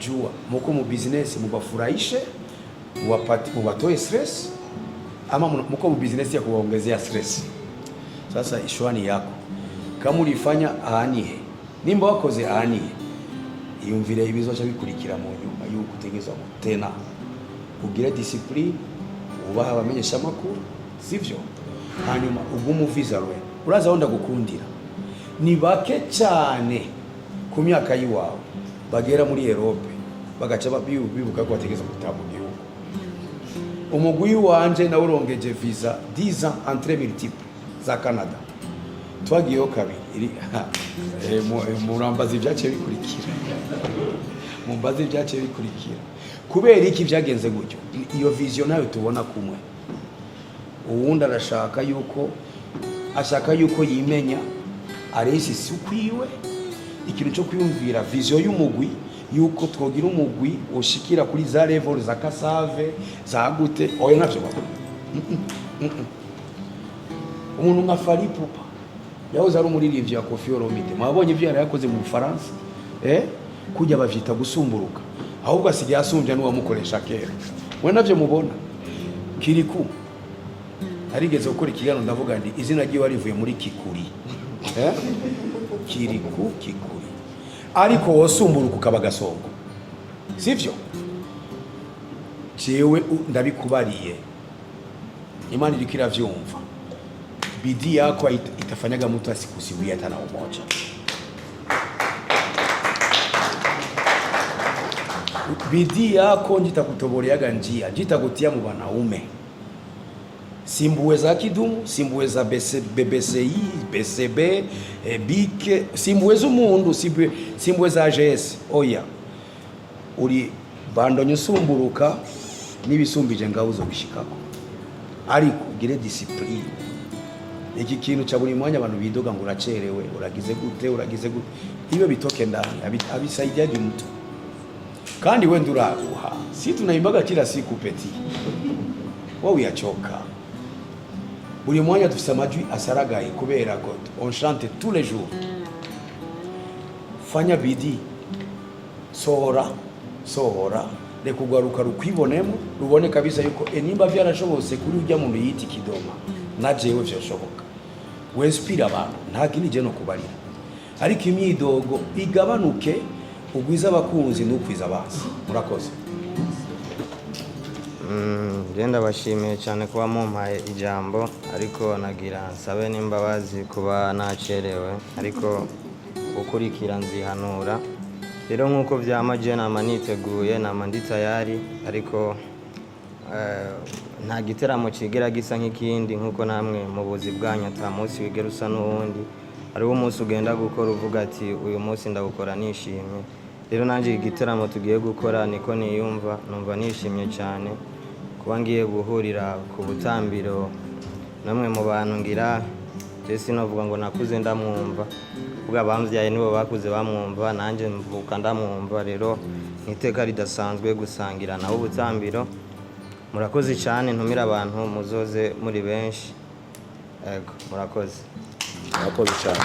Jua muko mu business mubafurahishe, mubatoe stress, ama muko mu business ya kuwaongezea stress. Sasa ishwani yako kama ulifanya ahanihe, nimba wakoze ahanihe, iyumvire ibizoca bikurikira mu nyuma yuko utegezwa tena ugire discipline, ubaha abamenyesha makuru, sivyo? Hanyuma ugumuviza rwe uraza honda gukundira ni bake cyane ku myaka yiwawe bagera muri Europe bagaca bibuka ko bategeza gutaha mu gihugu. Umugwi wanje na urongeje visa 10 ans entrée multiple za Canada, twagiyeho kabiri murambaza ibyace bikurikira mumbaza ibyace bikurikira kubera iki byagenze gutyo. Iyo vision nayo tubona kumwe, uwundi arashaka yuko yimenya aresi sukwiwe ikintu cyo kwiyumvira vision y'umugwi yuko twogira umugwi ushikira kuri za level za Kasave za gute oya navyo bako. Umuntu nka Fally Ipupa yahoze ari umuririmbyi ya Koffi Olomide, mwabonye ivyo yari yakoze mu Bufaransa kujya bavyita gusumburuka, ahubwo asigaye asumbya n'uwamukoresha kera. We navyo mubona Kiriku arigeze gukora ikiganiro ndavuga ndi izina ryiwe rivuye muri Kikuri Kiriku Kikuri, ariko wosumburuka ukaba Gasongo, sivyo? Jewe ndabikubariye, Imana irikira vyumva, bidii yako itafanyaga mtu asikusiwia hata na umoja. Bidii yako njitakutoboleaga njia, njitakutia mu wanaume. Simbuwe za Kidumu, simbuwe za BBCI, BCB, BIC, simbuwe z'umundu, simbuwe za AGS. Oya, uri bandonye usumburuka n'ibisumbije ngaho uzobishikako, ariko ugire discipline. Iki kintu cha buri mwanya abantu bidoga ngo uracerewe, uragize gute, iyo bitoke ndani abisaidiaje mtu. Kandi we nduraruha, si tunaimbaga kila siku peti, wowe yachoka. Buri mwanya dufise amajwi asaragaye kubera ko on chante tous les jours. Fanya bidii, sohora rekugaruka rukwibonemo, rubone kabisa yuko nimba vyarashobose kuri ujya mu yiti Kidoma na jewe vyoshoboka. Wenspira abantu nta kindi je no kubarira, ariko imyidogo igabanuke, ugwiza abakunzi n'ukwiza abasi. Murakoze. Genda bashimiye cyane kuba mumpaye ijambo, ariko nagira nsabe n'imbabazi kuba nacerewe, ariko ukurikira nzihanura. Rero nkuko vyamaje nama niteguye, nama ndi tayari, ariko nta giteramo kigera gisa nk'ikindi, nkuko namwe mu buzi bwanyu ata munsi wigera usa n'uwundi. Hariho umunsi ugenda gukora uvuga ati uyu munsi ndagukora nishimye. Rero nanje igiteramo tugiye gukora niko niyumva, numva nishimye cyane kuba ngiye guhurira ku butambiro namwe mu bantu ngira Jesse novuga ngo nakuze ndamwumva, ubwo abamvyaye nibo bakuze bamwumva, nanje mvuka ndamwumva. Rero niteka ridasanzwe gusangira naho ubutambiro. Murakoze cyane, ntumira abantu muzoze muri benshi. Ego murakoze cyane.